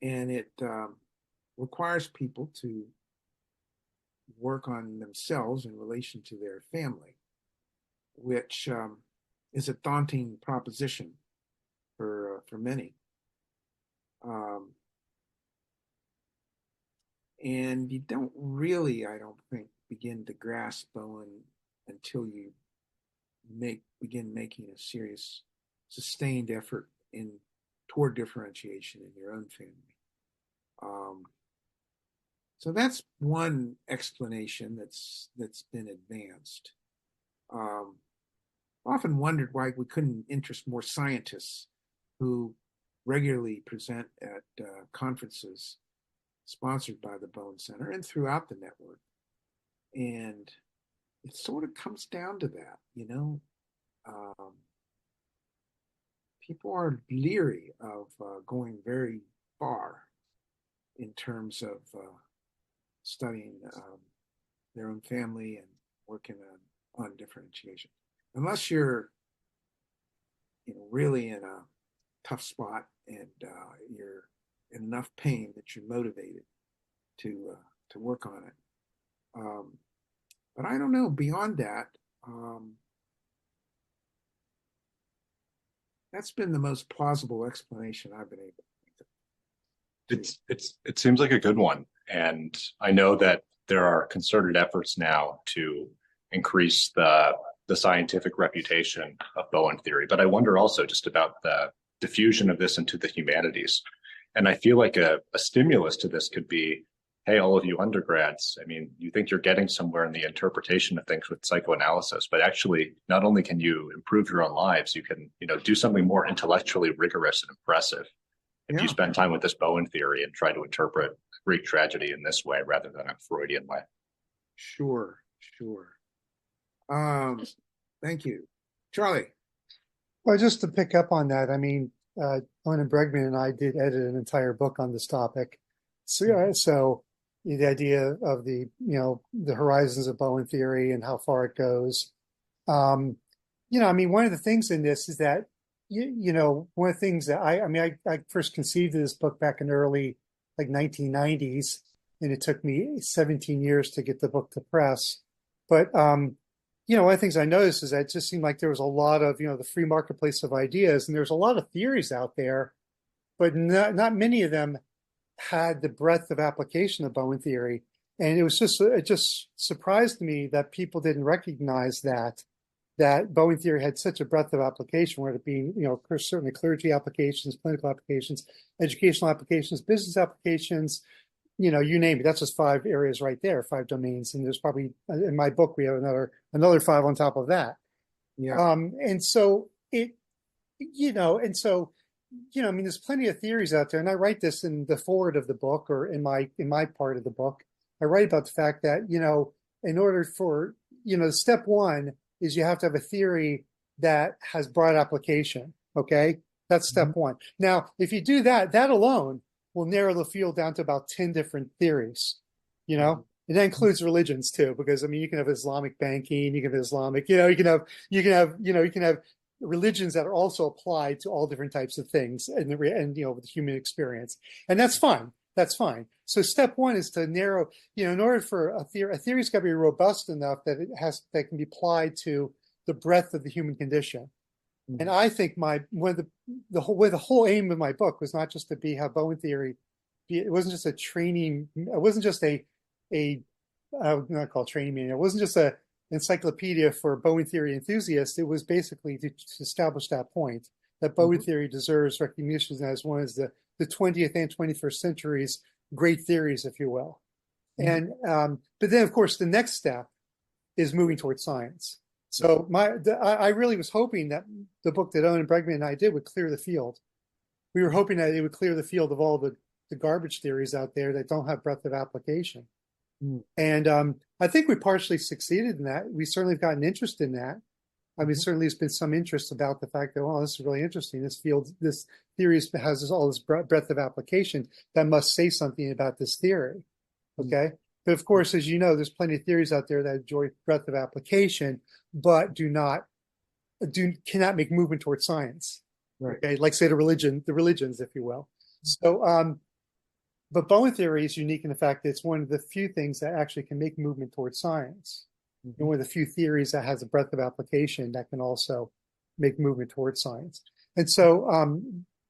and it requires people to work on themselves in relation to their family, which is a daunting proposition for many. And you don't really, I don't think, begin to grasp Bowen until you begin making a serious, sustained effort toward differentiation in your own family. So that's one explanation that's been advanced. Often wondered why we couldn't interest more scientists who regularly present at conferences sponsored by the Bowen Center and throughout the network. And it sort of comes down to that, people are leery of going very far in terms of studying their own family and working on differentiation. Unless you're really in a tough spot and you're in enough pain that you're motivated to work on it. But I don't know, beyond that, that's been the most plausible explanation I've been able to think of. It seems like a good one. And I know that there are concerted efforts now to increase the scientific reputation of Bowen theory. But I wonder also just about the diffusion of this into the humanities. And I feel like a stimulus to this could be, hey, all of you undergrads, you think you're getting somewhere in the interpretation of things with psychoanalysis, but actually not only can you improve your own lives, you can, do something more intellectually rigorous and impressive if you spend time with this Bowen theory and try to interpret Greek tragedy in this way rather than a Freudian way. Sure. Thank you. Charlie. Well, just to pick up on that, I mean, Owen Bregman and I did edit an entire book on this topic. So the idea of the horizons of Bowen theory and how far it goes. I mean, one of the things in this is that, one of the things that I first conceived of this book back in the early, like 1990s, and it took me 17 years to get the book to press. But, one of the things I noticed is that it just seemed like there was a lot of, the free marketplace of ideas, and there's a lot of theories out there, but not many of them had the breadth of application of Bowen theory. And it just surprised me that people didn't recognize that Bowen theory had such a breadth of application, whether it be, certainly clergy applications, clinical applications, educational applications, business applications, you name it. That's just 5 areas right there, 5 domains. And there's probably, in my book, we have another 5 on top of that. Yeah. And so I mean, there's plenty of theories out there, and I write this in the foreword of the book, or in my part of the book. I write about the fact that, in order for, step 1 is you have to have a theory that has broad application. Okay. That's step 1. Now, if you do that alone will narrow the field down to about 10 different theories, and that includes religions too, because I mean, you can have Islamic banking, you can have Islamic, you can have religions that are also applied to all different types of things and the human experience. And that's fine. That's fine. So step 1 is to narrow, in order for a theory's got to be robust enough that that can be applied to the breadth of the human condition. Mm-hmm. And I think the whole aim of my book was not just to have Bowen theory it wasn't just a training, it wasn't just I would not call it training meeting, it wasn't just a encyclopedia for Bowen theory enthusiasts. It was basically to establish that point, that Bowen theory deserves recognition as one of the 20th and 21st century's great theories, if you will. And but then, of course, the next step is moving towards science. So I really was hoping that the book that Owen Bregman and I did would clear the field. We were hoping that it would clear the field of all the garbage theories out there that don't have breadth of application. And I think we partially succeeded in that. We certainly have gotten interest in that. I mean, certainly there's been some interest about the fact that, well, this is really interesting. This theory has all this breadth of application that must say something about this theory. Okay. But of course, as you know, there's plenty of theories out there that enjoy breadth of application, but cannot make movement towards science. Right. Okay. Like say the religions, if you will. So, but Bowen theory is unique in the fact that it's one of the few things that actually can make movement towards science. And one of the few theories that has a breadth of application that can also make movement towards science. And so,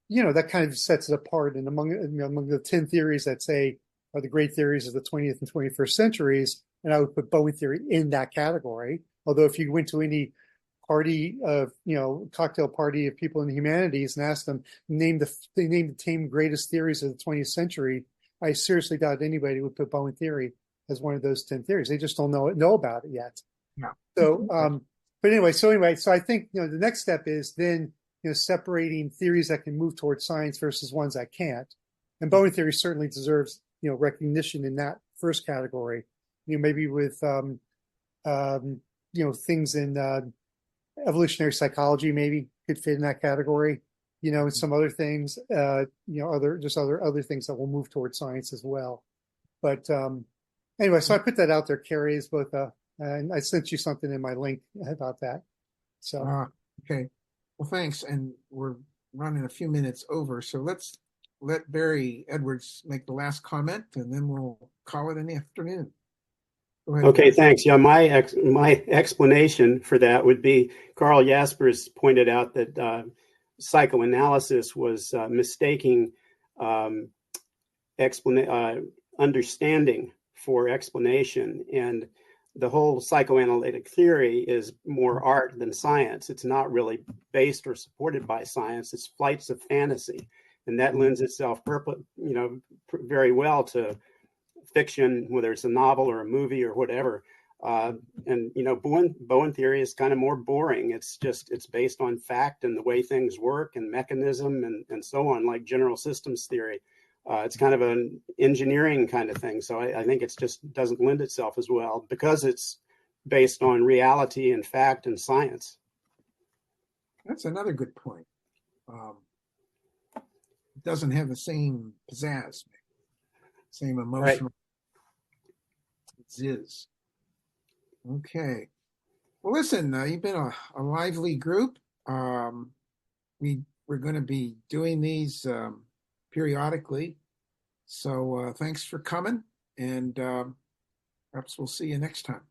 that kind of sets it apart. And among the 10 theories that say are the great theories of the 20th and 21st centuries, and I would put Bowen theory in that category. Although if you went to any party of, cocktail party of people in the humanities and asked them, name the 10 greatest theories of the 20th century, I seriously doubt anybody would put Bowen theory as one of those 10 theories. They just don't know about it yet. Yeah. So, but anyway, so I think, the next step is then, separating theories that can move towards science versus ones that can't. And Bowen theory certainly deserves, recognition in that first category, maybe with, things in evolutionary psychology maybe could fit in that category, and some other things, other things that will move towards science as well. But, anyway, so I put that out there, Kerry, is both and I sent you something in my link about that. So okay. Well, thanks. And we're running a few minutes over. So let's let Barry Edwards make the last comment, and then we'll call it an afternoon. Go ahead. Okay, thanks. Yeah, my explanation for that would be Carl Jaspers pointed out that psychoanalysis was mistaking understanding for explanation, and the whole psychoanalytic theory is more art than science. It's not really based or supported by science. It's flights of fantasy, and that lends itself very well to fiction, whether it's a novel or a movie or whatever. And Bowen theory is kind of more boring. It's based on fact and the way things work and mechanism and so on, like general systems theory. It's kind of an engineering kind of thing. So I think it's just doesn't lend itself as well because it's based on reality and fact and science. That's another good point. It doesn't have the same pizzazz, same emotional zizz. Okay. Well, listen, you've been a lively group. We're going to be doing these periodically. So thanks for coming, and perhaps we'll see you next time.